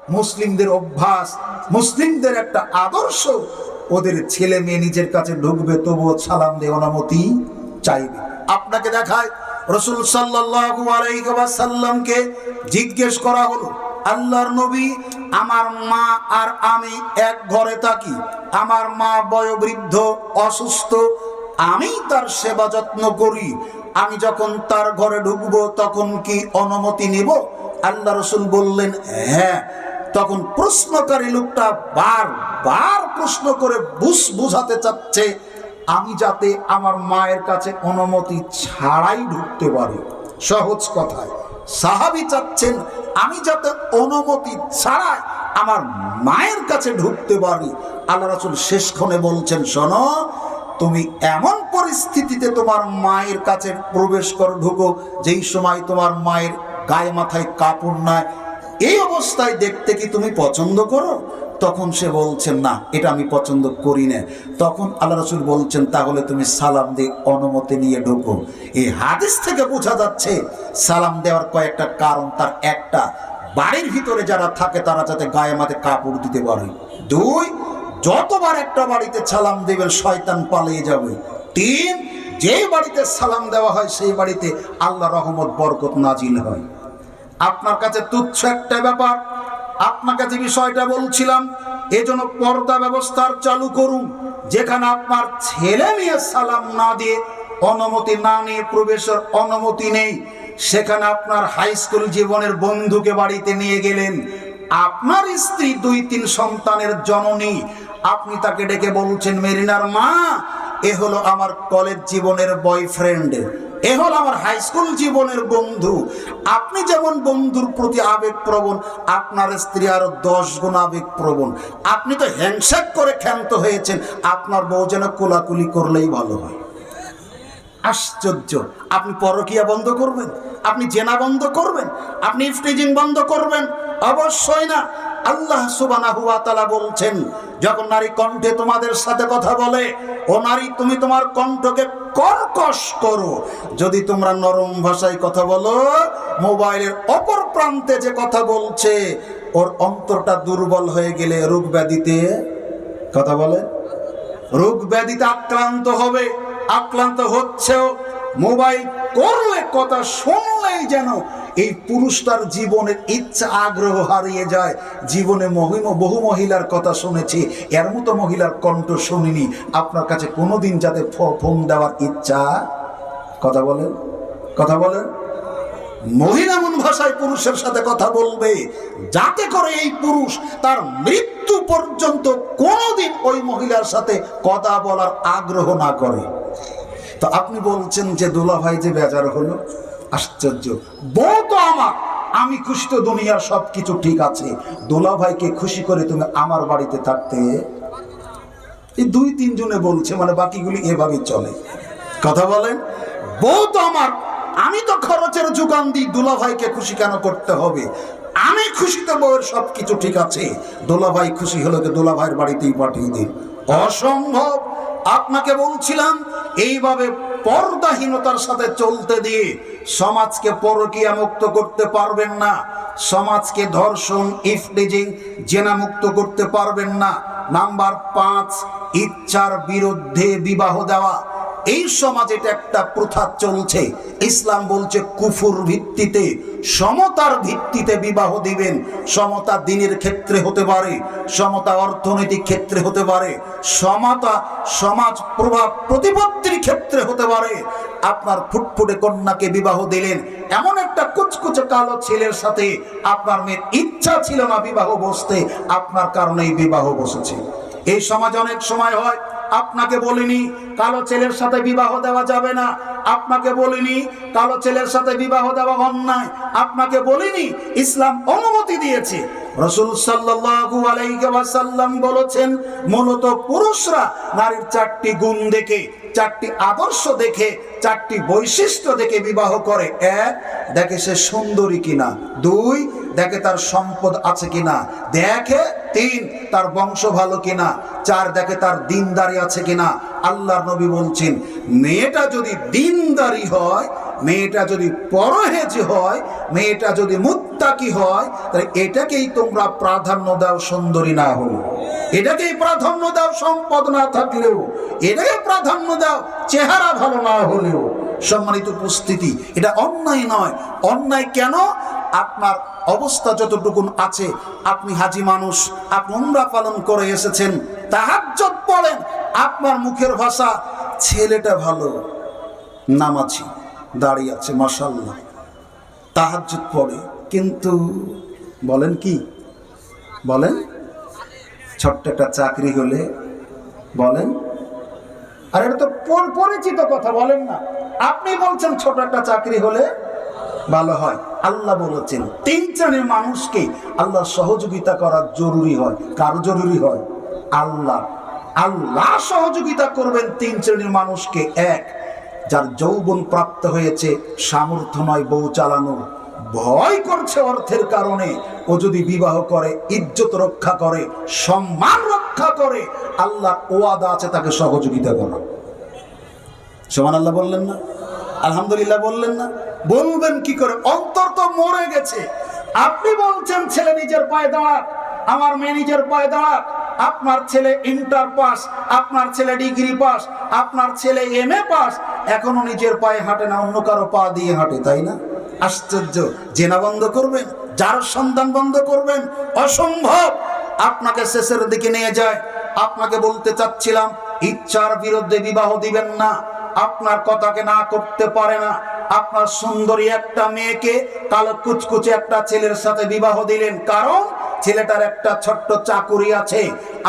মুসলিমদের অভ্যাস, মুসলিমদের একটা আদর্শ, ওদের ছেলে মেয়ে নিজের কাছে ঢুকবে তবুও সালাম দিয়ে অনুমতি চাইবে। আপনাকে দেখায় রাসূল সাল্লাল্লাহু আলাইহি ওয়াসাল্লামকে জিজ্ঞেস করা হলো, আল্লাহর নবী, আমার মা আর আমি এক ঘরে থাকি, আমার মা বয়োবৃদ্ধ অসুস্থ, আমি তার সেবা যত্ন করি, আমি যখন তার ঘরে ঢুকবো তখন কি অনুমতি নিব? আল্লাহ রাসূল বললেন হ্যাঁ। তখন প্রশ্নকারী লোকটা বারবার প্রশ্ন করে বুঝাতে চাচ্ছে আমি যাতে আমার মায়ের কাছে অনুমতি ছাড়াই ঢুকতে পারি। সহজ কথায় সাহাবী চাচ্ছেন আমি যাতে অনুমতি ছাড়াই আমার মায়ের কাছে ঢুকতে পারি। আল্লাহ রাসূল শেষক্ষণে বলছেন, শোনো, তুমি এমন পরিস্থিতিতে তোমার মায়ের কাছে প্রবেশ করো, ঢুকো যেই সময় তোমার মায়ের গায়ে মাথায় কাপড় নাই, এই অবস্থায় দেখতে কি তুমি পছন্দ করো? তখন সে বলছেন না, এটা আমি পছন্দ করি না। তখন আল্লাহ রাসূল বলছেন, তাহলে তুমি সালাম দিয়ে অনুমতি নিয়ে ঢুকো। এই হাদিস থেকে বোঝা যাচ্ছে সালাম দেওয়ার কয়েকটা কারণ। তার একটা, বাড়ির ভিতরে যারা থাকে তারা যাতে গায়ে মাথায় কাপড় দিতে পারে। দুই, যতবার একটা বাড়িতে সালাম দেবেন শয়তান পালিয়ে যাবে। তিন, যে বাড়িতে সালাম দেওয়া হয় সেই বাড়িতে আল্লাহ রহমত বরকত নাজিল হয়। আপনার কাছে তুচ্ছ একটা ব্যাপার, আপনাকে যে বিষয়টা বলছিলাম, এজন্য পর্দা ব্যবস্থার চালু করুন। যেখানে আপনার ছেলে মেয়ে সালাম না দিয়ে, অনুমতি না নিয়ে প্রবেশের অনুমতি নেই, সেখানে আপনার হাই স্কুল জীবনের বন্ধুকে বাড়িতে নিয়ে গেলেন, আপনার স্ত্রী 2-3 সন্তানের জননী, আপনি তাকে ডেকে বলছেন, মেরিনার মা, এ হলো আমার কলেজ জীবনের বয়ফ্রেন্ড, এ হলো আমার হাই স্কুল জীবনের বন্ধু। আপনি যেমন বন্ধুর প্রতি আবেগপ্রবণ, আপনার স্ত্রী আরো 10 গুণ আবেগপ্রবণ। আপনি তো হ্যান্ডশেক করে ক্ষান্ত হয়েছেন, আপনার বউ যেন কোলাকুলি করলেই ভালো হয়। আশ্চর্য! আপনি পরকিয়া বন্ধ করবেন? আপনি জেনা বন্ধ করবেন? আপনি ইফটিজিং বন্ধ করবেন? অবশ্যই না। আল্লাহ সুবহানাহু ওয়া তাআলা বলছেন, যখন নারী কণ্ঠে তোমাদের সাথে কথা বলে, ও নারী, তুমি তোমার কণ্ঠকে কর্কশ করো। যদি তোমরা নরম ভাষায় কথা বলো, মোবাইলের অপর প্রান্তে যে কথা বলছে ওর অন্তরটা দুর্বল হয়ে গেলে রোগ ব্যাধিতে, কথা বলে, রোগ ব্যাধিতে আক্রান্ত হবে, আক্রান্ত হচ্ছেও। মোবাইল করলে, কথা শুনলেই যেন এই পুরুষটার জীবনের ইচ্ছা আগ্রহ হারিয়ে যায়। জীবনে বহু মহিলার কথা শুনেছি, এর মতো মহিলার কণ্ঠ শুনিনি। আপনার কাছে কোনোদিন যাতে ফোন দেওয়ার ইচ্ছা, কথা বলেন, কথা বলেন, মহিলা মন ভাষায় পুরুষের সাথে কথা বলবে, যাতে করে এই পুরুষ তার মৃত্যু পর্যন্ত কোনোদিন ওই মহিলার সাথে কথা বলার আগ্রহ না করে। তো আপনি বলছেন যে দুলাভাই যে বেজার হলো, আশ্চর্য! বউ তো আমার, আমি খুশি তো দুনিয়ার সবকিছু ঠিক আছে, দুলাভাইকে খুশি করে তুমি আমার বাড়িতে থাকতে। এই 2-3 জনে বলছে, মানে বাকিগুলি এভাবে চলে। কথা বলেন, বউ তো আমার, আমি তো খরচের যোগান দিই, দুলাভাইকে খুশি কেন করতে হবে? আমি খুশি তো বউয়ের সবকিছু ঠিক আছে, দুলাভাই খুশি হলে দুলাভাইয়ের বাড়িতেই পাঠিয়ে দিন। অসম্ভব। আপনাকে বলছিলাম, এইভাবে পর্দাহীনতার সাথে চলতে দিয়ে সমাজকে পরকীয়া মুক্ত করতে পারবেন না, সমাজকে ধর্ষণ, ইফটিজিং, জেনা মুক্ত করতে পারবেন না। নাম্বার 5, ইচ্ছার বিরুদ্ধে বিবাহ দেওয়া। এই সমাজে এটা একটা প্রথা চলছে। ইসলাম বলছে কুফুর ভিত্তিতে, সমতার ভিত্তিতে বিবাহ দিবেন। সমতা দিনের ক্ষেত্রে হতে পারে, সমতা অর্থনৈতিক ক্ষেত্রে হতে পারে, সমতা সমাজ প্রভাব প্রতিপত্তির ক্ষেত্রে হতে পারে। আপনার ফুটফুটে কন্যাকে বিবাহ দিলেন, এমন একটা কুচকুচে কালো ছেলের সাথে আপনার মেয়ের ইচ্ছা ছিল না বিবাহ বসতে, আপনার কারণেই বিবাহ বসেছে। এই সমাজ অনেক সময় হয়, আপনাকে বলিনি কালো ছেলের সাথে বিবাহ দেওয়া যাবে না, আপনাকে বলিনি কালো ছেলের সাথে বিবাহ দেওয়া অন্যায়, আপনাকে বলিনি ইসলাম অনুমতি দিয়েছে। রাসূল সাল্লাল্লাহু আলাইহি ওয়াসাল্লাম বলেছেন, মূলত পুরুষরা নারীর 4টি গুণ দেখে, 4টি আদর্শ দেখে, 4টি বৈশিষ্ট্য দেখে বিবাহ করে। 1, দেখে সে সুন্দরী কিনা। 2, দেখে তার সম্পদ আছে কিনা, দেখে 3 তার বংশ ভালো কিনা, 4 দেখে তার দিনদারি আছে কিনা। আল্লাহর নবী বলছেন মেয়েটা যদি দিনদারি হয়, মেয়েটা যদি পরহেজি হয়, মেয়েটা যদি মুত্তাকি হয়, তাহলে এটাকেই তোমরা প্রাধান্য দাও সুন্দরী না হলে, এটাকেই প্রাধান্য দাও সম্পদ না থাকলেও, এটাকে প্রাধান্য দাও চেহারা ভালো না হলেও। সম্মানিত উপস্থিতি, এটা অন্যায় নয়। অন্যায় কেন? আপনার অবস্থা যতটুকু আছে, আপনি হাজি মানুষ, আপনি উমরা পালন করে এসেছেন, তাহাজ্জুদ পড়েন, আপনার মুখের ভাষা ছেলেটা ভালো, নামাজি, দাঁড়িয়ে আছে, মাশাআল্লাহ, তাহাজ্জুদ পড়ে, কিন্তু বলেন কি বলেন, ছোট্ট একটা চাকরি হলে বলেন, আর এটা তো পরিচিত কথা, বলেন না, আপনি বলছেন ছোট একটা চাকরি হলে ভালো হয়। আল্লাহ বলেছেন 3 শ্রেণীর মানুষকে আল্লাহ সহযোগিতা করা জরুরি হয়। কার জরুরি হয়? আল্লাহ। আল্লাহ সহযোগিতা করবেন 3 শ্রেণীর মানুষকে। 1, যার যৌবন প্রাপ্ত হয়েছে, সামর্থ্য নয় বউ চালানো, ভয় করছে অর্থের কারণে, ও যদি বিবাহ করে ইজ্জত রক্ষা করে, সম্মান রক্ষা করে, আল্লাহ ওয়াদা আছে তাকে সহযোগিতা করা। সুবহানাল্লাহ বললেন না? আলহামদুলিল্লাহ বললেন না? বলবেন কি করে? অন্তর তো মরে গেছে। আপনি বলছেন ছেলে নিজের পায়ে দাঁড়াক, আমার মেয়ে নিজের পায়ে দাঁড়াক। আপনার ছেলে ইন্টার পাস, আপনার ছেলে ডিগ্রি পাস, আপনার ছেলে MA পাস, এখনো নিজের পায়ে হাঁটে না, অন্য কারো পা দিয়ে হাঁটে, তাই না? আশ্চর্য। জেনা বন্ধ করবেন, যার সন্তান বন্ধ করবেন, অসম্ভব। আপনাকে শেষের দিকে নিয়ে যায়। আপনাকে বলতে চাচ্ছিলাম, ইচ্ছার বিরুদ্ধে বিবাহ দিবেন না। আপনার কথাকে না করতে পারে না। আপনার সুন্দরী একটা মেয়েকে কালো কুচকুচে একটা ছেলের সাথে বিবাহ দিলেন, কারণ ছেলেটার একটা ছোট্ট চাকুরি আছে।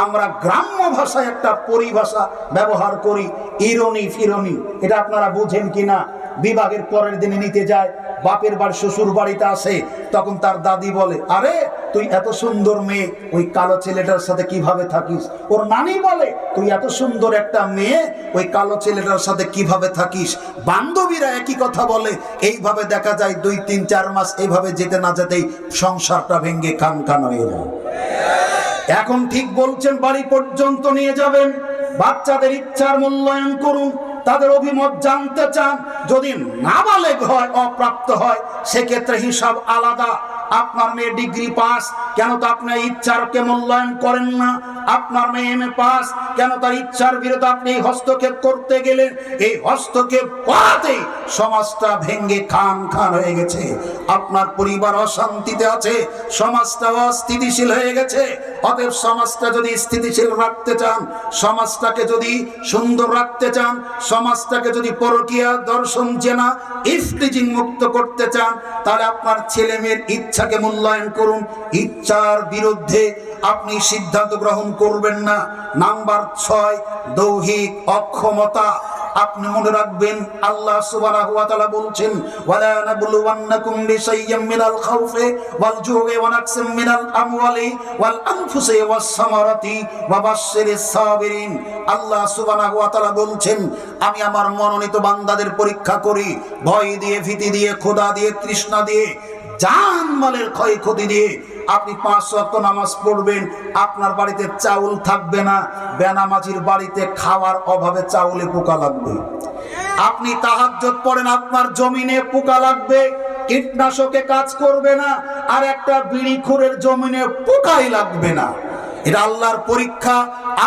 আমরা গ্রাম্য ভাষায় একটা পরিভাষা ব্যবহার করি, ইরনি ফিরনি, এটা আপনারা বুঝেন কিনা? বিবাহের পরের দিনে নিতে যায়, বাপের বাড়ি শ্বশুর বাড়িতে আসে, তখন তার দাদি বলে, আরে তুই এত সুন্দর মেয়ে ওই কালো ছেলেটার সাথে কিভাবে থাকিস? ওর নানি বলে, তুই এত সুন্দর একটা মেয়ে ওই কালো ছেলেটার সাথে কিভাবে থাকিস? বান্ধবীরা একই কথা বলে। এইভাবে দেখা যায় 2, 3, 4 মাস এইভাবে যেতে না যেতেই সংসারটা ভেঙে খান হয়ে যায়। এখন ঠিক বলছেন, বাড়ি পর্যন্ত নিয়ে যাবেন, বাচ্চাদের ইচ্ছার মূল্যায়ন করুন, তাদের অভিমত জানতে চান। যদি নাবালেগ হয়, অপ্রাপ্ত হয়, সেক্ষেত্রে হিসাব আলাদা। আপনার মেয়ে ডিগ্রি পাস, কেন তো আপনার ইচ্ছারকে মূল্যায়ন করেন না? আপনার মেয়ে MA পাস, কেন তার ইচ্ছার বিরুদ্ধে আপনি হস্তক্ষেপ করতে গেলেন? এই হস্তক্ষেপ করাতেই সমাজটা ভেঙ্গে খান হয়ে গেছে। আপনার পরিবার অশান্তিতে আছে, সমাজটা অস্থিতিশীল হয়ে গেছে। অতএব সমাজটা যদি স্থিতিশীল রাখতে চান, সমাজটাকে যদি সুন্দর রাখতে চান, সমাজটাকে যদি পরকীয়া, দর্শন, জেনা, ইফতিজিং মুক্ত করতে চান, তাহলে আপনার ছেলে মেয়ের ইচ্ছাকে মূল্যায়ন করুন। ইচ্ছার বিরুদ্ধে আপনি সিদ্ধান্ত গ্রহণ করবেন না। নাম্বার 6, দৈহিক অক্ষমতা। আপনি মনে রাখবেন, আল্লাহ সুবহানাহু ওয়া তাআলা বলছেন, ওয়ালা নাবলুওয়ান্নাকুম বিশাইয়্যিম মিনাল খাউফি ওয়াল জু'i ওয়া নাকসিম মিনাল আমওয়ালি ওয়াল আনফুসি ওয়াস সামারাতি ওয়া বাশশিরিস সাবিরিন। আল্লাহ সুবহানাহু ওয়া তাআলা বলছেন, আমি আমার মনোনীত বান্দাদের পরীক্ষা করি ভয় দিয়ে, ভীতি দিয়ে, ক্ষুধা দিয়ে, তৃষ্ণা দিয়ে, জানমালের ক্ষয়ক্ষতি দিয়ে। আপনি 5 ওয়াক্ত নামাজ পড়বেন, আপনার বাড়িতে চাউল থাকবে না, বেনামাজির বাড়িতে খাওয়ার অভাবে চাউলে পোকা লাগবে। আপনি তাহাজ্জুদ পড়েন, আপনার জমিনে পোকা লাগবে, কীটনাশকে কাজ করবে না, আর একটা বিড়িখোরের জমিনে পোকাই লাগবে না। এটা আল্লাহর পরীক্ষা।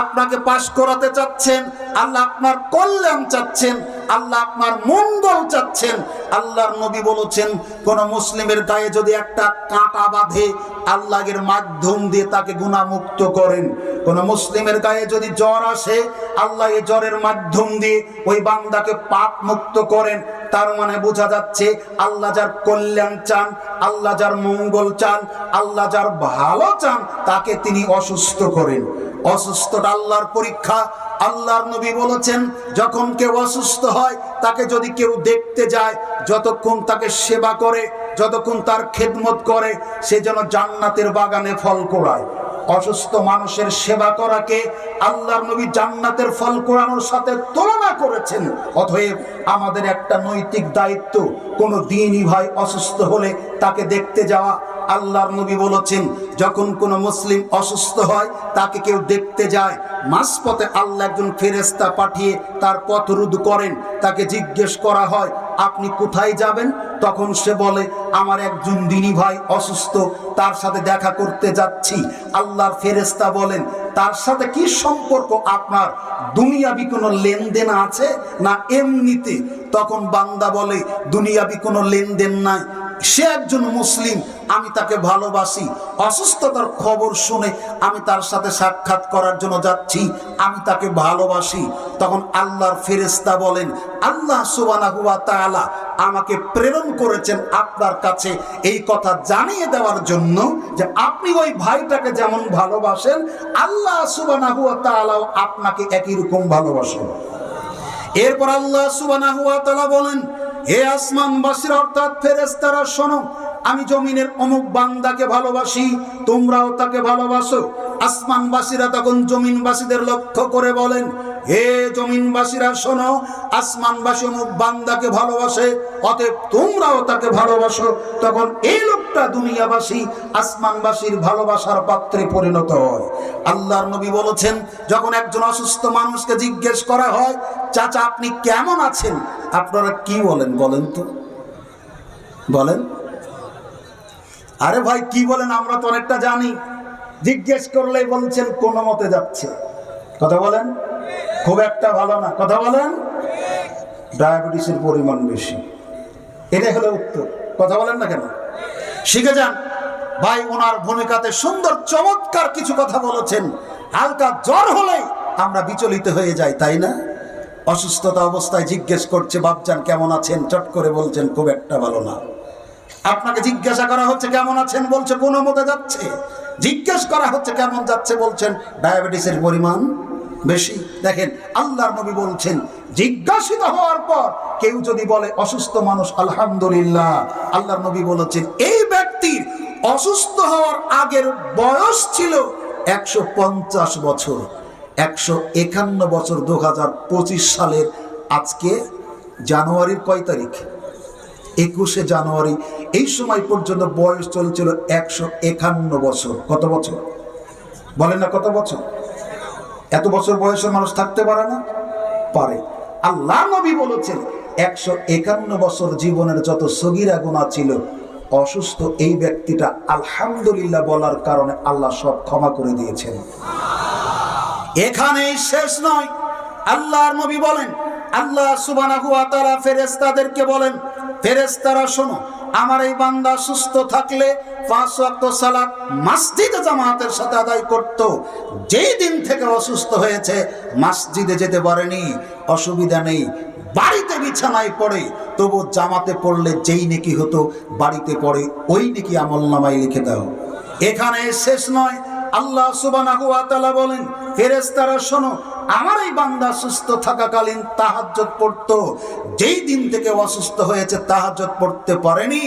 আপনাকে পাশ করাতে চাচ্ছেন, আল্লাহ আপনার কল্যাণ চাচ্ছেন, আল্লাহ আপনার মঙ্গল চাচ্ছেন। আল্লাহর নবী বলেছেন, কোন মুসলিমের গায়ে যদি একটা কাঁটা বাঁধে, আল্লাহ এর মাধ্যম দিয়ে তাকে গুনাহমুক্ত করেন। কোন মুসলিমের গায়ে যদি জ্বর আসে, আল্লাহ এই জ্বরের মাধ্যম দিয়ে ওই বান্দাকে পাপ মুক্ত করেন। তার মানে বোঝা যাচ্ছে, আল্লাহ যার কল্যাণ চান, আল্লাহ যার মঙ্গল চান, আল্লাহ যার ভালো চান, তাকে তিনি অসুস্থ করেন। অসুস্থটা আল্লাহর পরীক্ষা। আল্লাহর নবী বলেছেন, যখন কেউ অসুস্থ হয়, তাকে যদি কেউ দেখতে যায়, যতক্ষণ তাকে সেবা করে, যতক্ষণ তার খেদমত করে, সে যেন জান্নাতের বাগানে ফল কোড়ায়। অসুস্থ মানুষের সেবা করাকে আল্লাহর নবী জান্নাতের ফল কোড়ানোর সাথে তুলনা করেছেন। অতএব আমাদের একটা নৈতিক দায়িত্ব, কোনো দিনই ভাই অসুস্থ হলে তাকে দেখতে যাওয়া। আল্লাহর নবী বলেছেন, যখন কোনো মুসলিম অসুস্থ হয় তাকে কেউ দেখতে যায়, মাঝপথে আল্লাহ একজন ফেরেশতা পাঠিয়ে তার পথ রোধ করেন। তাকে জিজ্ঞেস করা হয়, আপনি কোথায় যাবেন? তখন সে বলে, আমার একজন দিনী ভাই অসুস্থ, তার সাথে দেখা করতে যাচ্ছি। আল্লাহর ফেরেশতা বলেন, তার সাথে কি সম্পর্ক আপনার? দুনিয়াবি কোনো লেনদেন আছে না এমনিতে? তখন বান্দা বলে, দুনিয়াবি কোনো লেনদেন নাই, সে একজন মুসলিম, আমি তাকে ভালোবাসি, অসুস্থতার খবর শুনে আমি তার সাথে সাক্ষাৎ করার জন্য যাচ্ছি, আমি তাকে ভালোবাসি। তখন আল্লাহর ফেরেশতা বলেন, আল্লাহ সুবহানাহু ওয়া তাআলা আমাকে প্রেরণ করেছেন আপনার কাছে এই কথা জানিয়ে দেওয়ার জন্য যে আপনি ওই ভাইটাকে যেমন ভালোবাসেন, আল্লাহ সুবহানাহু ওয়া তাআলাও আপনাকে একই রকম ভালোবাসেন। এরপর আল্লাহ সুবহানাহু ওয়া তাআলা বলেন, হে আসমানবাসীরা অর্থাৎ ফেরেশতারা শোনো, আমি জমিনের অমুক বান্দাকে ভালোবাসি, তোমরাও তাকে ভালোবাসো। আসমানবাসীরা তখন জমিনবাসীদের লক্ষ্য করে বলেন, হে জমিনবাসীরা শোনো, আসমানবাসী অমুক বান্দাকে ভালোবাসে, অতএব তোমরাও তাকে ভালোবাসো। তখন এই লোকটা দুনিয়াবাসী আসমানবাসীর ভালোবাসার পাত্রে পরিণত হয়। আল্লাহর নবী বলেছেন, যখন একজন অসুস্থ মানুষকে জিজ্ঞেস করা হয়, চাচা আপনি কেমন আছেন, আপনারা কি বলেন বলেন তো? বলেন, আরে ভাই কি বলেন, আমরা তো অনেকটা জানি। জিজ্ঞেস করলেই বলছেন কোনো মতে যাচ্ছে। কথা বলেন, খুব একটা ভালো না। কথা বলেন, ডায়াবেটিসের পরিমাণ বেশি। এটাই হলো উত্তর। কথা বলেন না কেন? শিখে যান। ভাই ওনার ভূমিকাতে সুন্দর চমৎকার কিছু কথা বলেছেন। হালকা জ্বর হলে আমরা বিচলিত হয়ে যাই, তাই না? অসুস্থতা অবস্থায় জিজ্ঞেস করছে, বাপজান কেমন আছেন, চট করে বলছেন খুব একটা ভালো না। আপনাকে জিজ্ঞাসা করা হচ্ছে কেমন আছেন, বলছে কোনো মতে যাচ্ছে। জিজ্ঞেস করা হচ্ছে কেমন যাচ্ছে, বলছেন ডায়াবেটিসের পরিমাণ বেশি। দেখেন আল্লাহর নবী বলছেন, জিজ্ঞাসিত হওয়ার পর কেউ যদি বলে অসুস্থ মানুষ আলহামদুলিল্লাহ, আল্লাহর নবী বলেছেন এই ব্যক্তির অসুস্থ হওয়ার আগের বয়স ছিল 150 বছর। 151 বছর 2025 সালের আজকে জানুয়ারির কয় তারিখ? 21শে জানুয়ারি। এই সময় পর্যন্ত বয়স চলছিল 151 বছর। কত বছর বলেন না, কত বছর? এত বছর বয়সের মানুষ থাকতে পারে না? পারে। আল্লাহ নবী বলেছেন 151 বছর জীবনের যত সগীরা গুনাহ ছিল, অসুস্থ এই ব্যক্তিটা আলহামদুলিল্লাহ বলার কারণে আল্লাহ সব ক্ষমা করে দিয়েছেন। এখানেই শেষ নয়। আল্লাহর নবী বলেন, আল্লাহ সুবহানাহু ওয়া তাআলা ফেরেশতাদেরকে বলেন, ফেরেশতারা শোনো, আমার এই বান্দা সুস্থ থাকলে 5 ওয়াক্ত সালাত মসজিদে জামাতের সাথে আদায় করত। যেই দিন থেকে অসুস্থ হয়েছে মসজিদে যেতে পারেনি, অসুবিধা নেই, বাড়িতে বিছানায় পড়ে তবু জামাতে পড়লে যেই নেকি হতো বাড়িতে পড়ে ওই নেকি আমলনামায় লিখে দাও। এখানে শেষ নয়। আল্লাহ সুবহানাহু ওয়া তাআলা বলেন, ফেরেশতারা শোনো, আমার এই বান্দা সুস্থ থাকাকালীন তাহাজ্জুদ পড়তো। যেই দিন থেকে অসুস্থ হয়েছে তাহাজ্জুদ পড়তে পারেনি,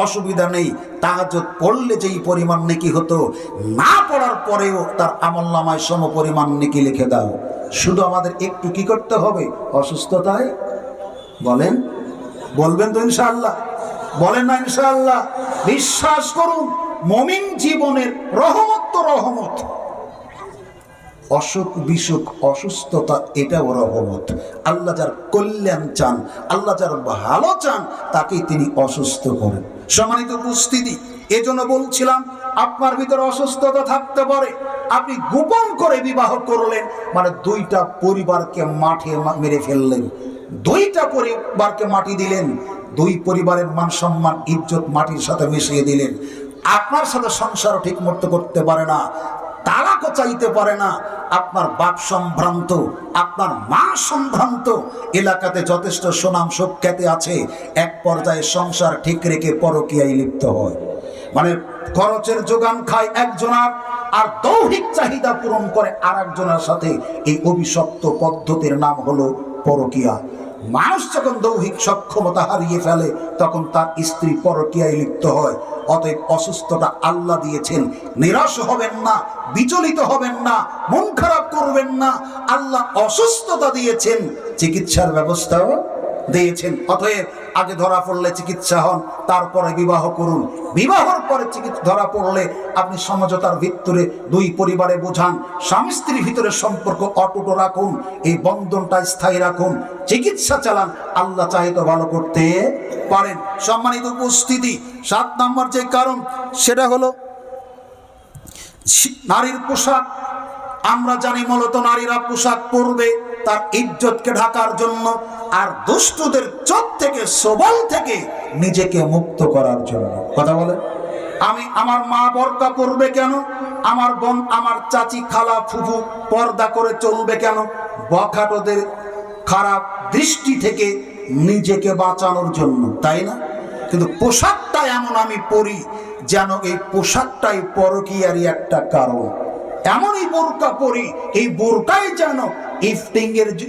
অসুবিধা নেই, তাহাজ্জুদ পড়লে যেই পরিমাণ নেকি হতো না পড়ার পরেও তার আমলনামায় সম পরিমাণ নেকি লিখে দাও। শুধু আমাদের একটু কি করতে হবে? অসুস্থতায় বলেন, বলবেন তো ইনশাআল্লাহ? বলেন না ইনশাআল্লাহ? বিশ্বাস করুন, মুমিন জীবনের রহমত তো রহমত, অসুখ বিসুখ অসুস্থতা এটাও রহমত। আল্লাহ যার কল্যাণ চান, আল্লাহ যার ভালো চান, তাকেই তিনি অসুস্থ করেন। সম্মানিত উপস্থিতি, এজন্য বলছিলাম আপনার ভিতরে অসুস্থতা থাকতে পারে, আপনি গোপন করে বিবাহ করলেন, মানে দুইটা পরিবারকে মাঠে মেরে ফেললেন, দুইটা পরিবারকে মাটি দিলেন, দুই পরিবারের মান সম্মান ইজ্জত মাটির সাথে মিশিয়ে দিলেন। আপনার সাথে সংসার ঠিক মতো করতে পারে না, তালাকও চাইতে পারে না, আপনার বাপ সম্ভ্রান্ত, আপনার মা সম্ভ্রান্ত, এলাকাতে যথেষ্ট সুনাম সুখ্যাতি আছে, এক পর্যায়ে সংসার ঠিক রেখে পরকীয়ায় লিপ্ত হয়। মানে খরচের যোগান খায় একজনার, আর দৈহিক চাহিদা পূরণ করে আর একজনের সাথে। এই অভিশপ্ত পদ্ধতির নাম হলো পরকীয়া। মানুষ যখন দৈহিক সক্ষমতা হারিয়ে ফেলে তখন তার স্ত্রী পরকীয়ায় লিপ্ত হয়। অতএব অসুস্থতা আল্লাহ দিয়েছেন, নিরাশ হবেন না, বিচলিত হবেন না, মন খারাপ করবেন না। আল্লাহ অসুস্থতা দিয়েছেন, চিকিৎসার ব্যবস্থাও দিয়েছেন। অতএব আগে ধরা পড়লে চিকিৎসা হন, তারপরে বিবাহ করুন। বিবাহর পরে চিকিৎসা ধরা পড়লে আপনি সমঝোতার ভিতরে দুই পরিবারে বোঝান, স্বামী স্ত্রীর ভিতরে সম্পর্ক অটুট রাখুন, এই বন্ধনটা স্থায়ী রাখুন, চিকিৎসা চালান, আল্লাহ চাহে তো ভালো করতে পারেন। সম্মানিত উপস্থিতি, 7 নম্বর যে কারণ সেটা হলো নারীর পোশাক। আমরা জানি মূলত নারীরা পোশাক পরবে তার ইজ্জতকে ঢাকার জন্য, আর দুষ্টদের চোখ থেকে, সবল থেকে নিজেকে মুক্ত করার জন্য। কথা বলে, আমার মা বোরকা পরবে কেন? আমার বোন, আমার চাচি, খালা, ফুফু পর্দা করে চলবে কেন? বখাটোদের খারাপ দৃষ্টি থেকে নিজেকে বাঁচানোর জন্য, তাই না? কিন্তু পোশাকটা এমন আমি পরি যেন এই পোশাকটাই পরকীয়ারই একটা কারণ। এমনই বোরকা পরি, এই বোরকাই যেন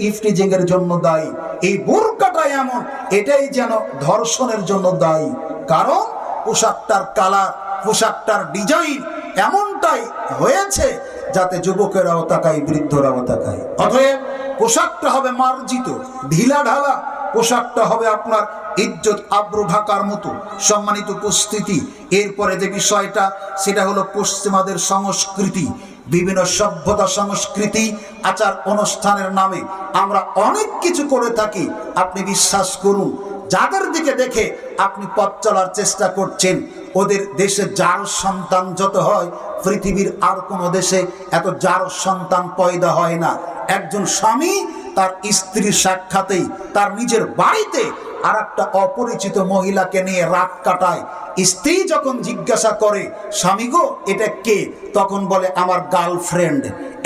ইফটিজিং এর জন্য দায়ী। এই বোরকাটা এমন, এটাই যেন ধর্ষণের জন্য দায়ী। কারণ পোশাকটার কালার, পোশাকটার ডিজাইন এমনটাই হয়েছে যাতে যুবকেরাও তাকায়, বৃদ্ধরাও তাকায়। অতএব পোশাকটা হবে মার্জিত, ঢিলা ঢালা, পোশাকটা হবে আপনার ইজ্জত আব্রু ঢাকার মতো। সম্মানিত উপস্থিতি, এরপরে যে বিষয়টা সেটা হলো পশ্চিমাদের সংস্কৃতি। বিভিন্ন সভ্যতা, সংস্কৃতি, আচার অনুষ্ঠানের নামে আমরা অনেক কিছু করে থাকি। আপনি বিশ্বাস করুন, যাদের দিকে দেখে আপনি পথ চলার চেষ্টা করছেন, ওদের দেশে যার সন্তান যত হয়, পৃথিবীর আর কোনো দেশে এত যার সন্তান পয়দা হয় না। একজন স্বামী তার স্ত্রীর সাক্ষাতেই তার নিজের বাড়িতে আর একটা অপরিচিত মহিলাকে নিয়ে রাত কাটায়। স্ত্রী যখন জিজ্ঞাসা করে, স্বামী গো এটা কে? তখন বলে আমার গার্লফ্রেন্ড।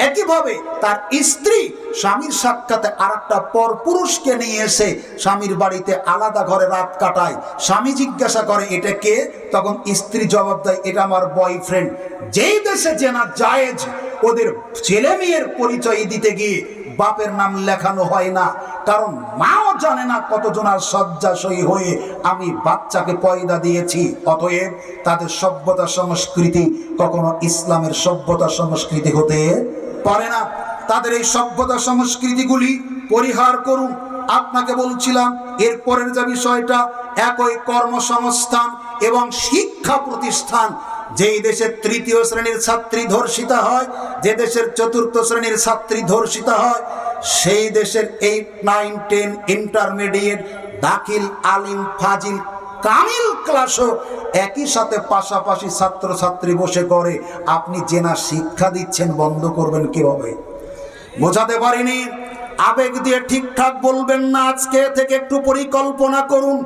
একইভাবে তার স্ত্রী স্বামীর সাক্ষাতে আর একটা পরপুরুষকে নিয়ে এসে স্বামীর বাড়িতে আলাদা ঘরে রাত কাটায়। স্বামী জিজ্ঞাসা করে এটা কে? তখন স্ত্রী জবাব দেয় এটা আমার বয়ফ্রেন্ড। যেই দেশে জেনা জায়েজ, ওদের ছেলে মেয়ের পরিচয় দিতে গিয়ে বাপের নাম লেখানো হয় না, কারণ মাও জানে না কতজনার শয্যাশয়ী হয়ে আমি বাচ্চাকে পয়দা দিয়েছি। অতএব তাদের সভ্যতা সংস্কৃতি কখনো ইসলামের সভ্যতা সংস্কৃতি হতে পারে না। তাদের এই সভ্যতা সংস্কৃতিগুলি পরিহার করুন। আপনাকে বলছিলাম এরপরের যে বিষয়টা, একই কর্মসংস্থান এবং শিক্ষা প্রতিষ্ঠান। যেই দেশের 3য় শ্রেণীর ছাত্রী ধর্ষিতা হয়, যে দেশের 4র্থ শ্রেণীর ছাত্রী ধর্ষিতা হয়, সেই দেশের 8, 9, 10 ইন্টারমিডিয়েট, দাখিল, আলিম, ফাজিল, কামিল ক্লাসও একই সাথে পাশাপাশি ছাত্রছাত্রী বসে করে। আপনি জেনা শিক্ষা দিচ্ছেন, বন্ধ করবেন কিভাবে? বোঝাতে পারিনি। আবেগ দিয়ে ঠিকঠাক বলবেন না, আজকে থেকে একটু পরিকল্পনা করুন।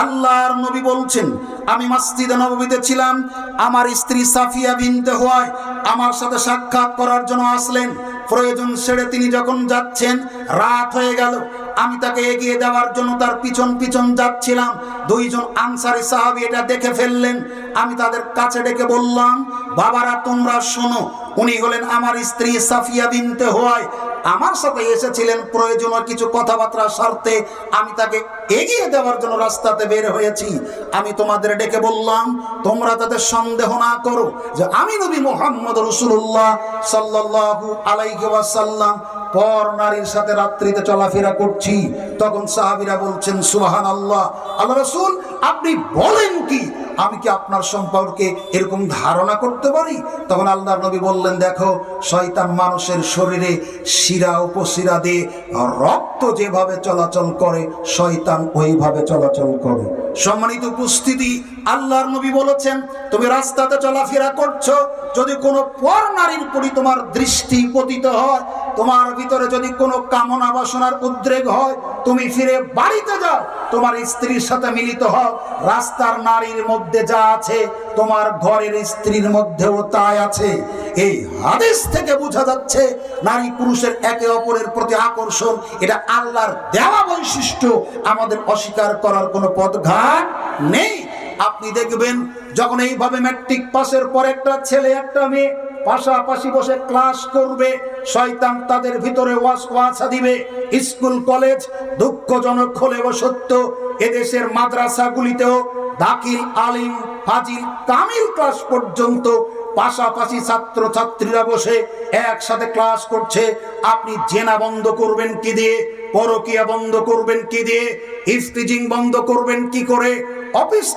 আল্লাহর নবী বলছেন, আমি মসজিদে নববীতে ছিলাম, আমার স্ত্রী সাফিয়া বিনতে হুয়াই আমার সাথে সাক্ষাৎ করার জন্য আসলেন। প্রয়োজন সেরে তিনি যখন যাচ্ছেন, রাত হয়ে গেল। আমি তাকে এগিয়ে দেওয়ার জন্য তার পিছন পিছন যাচ্ছিলাম। 2 জন আনসারী সাহাবী এটা দেখে ফেললেন। আমি তাদের কাছে ডেকে বললাম, বাবারা তোমরা শোনো, উনি হলেন আমার স্ত্রী সাফিয়া বিনতে হুয়াই, আমার সাথে এসেছিলেন প্রয়োজনীয় কিছু কথাবার্তা স্বার্থে। আমি তাকে এগিয়ে দেওয়ার জন্য রাস্তাতে বের হয়েছি। আমি তোমাদের ডেকে বললাম, তোমরা তাতে সন্দেহ না করো যে আমি নবী মুহাম্মদ রাসূলুল্লাহ সাল্লাল্লাহু আলাইহি ওয়াসাল্লাম পর নারীর সাথে রাত্রিতে চলাফেরা করছি। তখন সাহাবীরা বলছেন, সুবহানাল্লাহ, আল্লাহ রাসূল আপনি বলেন কি? আমি কি আপনার সম্পর্কে এরকম ধারণা করতে পারি? তখন আল্লাহর নবী বললেন, দেখো, শয়তান মানুষের শরীরে শিরা উপশিরা দিয়ে রক্ত যেভাবে চলাচল করে, শয়তান ওইভাবে চলাচল করে। সম্মানিত উপস্থিতি, আল্লাহর নবী বলেছেন, তুমি রাস্তাতে চলাফেরা করছো, যদি কোনো পর নারীর প্রতি তোমার দৃষ্টি পতিত হয়, তোমার ভিতরে যদি কোনো কামনা বাসনার উদ্রেক হয়, তুমি ফিরে বাড়িতে যাও, তোমার স্ত্রীর সাথে মিলিত হও। রাস্তার নারীর মধ্যে যা আছে, তোমার ঘরের স্ত্রীর মধ্যেও তাই আছে। এই হাদিস থেকে বোঝা যাচ্ছে নারী পুরুষের একে অপরের প্রতি আকর্ষণ, এটা আল্লাহর দেওয়া বৈশিষ্ট্য, আমাদের অস্বীকার করার কোনো পথঘাট নেই। আপনি দেখবেন যখন এইভাবে ম্যাট্রিক পাসের পর একটা ছেলে একটা মেয়ে পাশাপাশি বসে ক্লাস করবে, শয়তান তাদের ভিতরে ওয়াসওয়াসা দিবে। স্কুল কলেজ দুঃখজনক হলেও সত্য, এদেশের মাদ্রাসাগুলিতেও দাখিল, আলিম, ফাজিল, কামিল ক্লাস পর্যন্ত পাশাপাশি ছাত্র ছাত্রীরা বসে একসাথে ক্লাস করছে। আপনি জেনা বন্ধ করবেন কি দিয়ে? পরকিয়া বন্ধ করবেন কি দিয়ে? ইফতিজিং বন্ধ করবেন কি করে? অফিস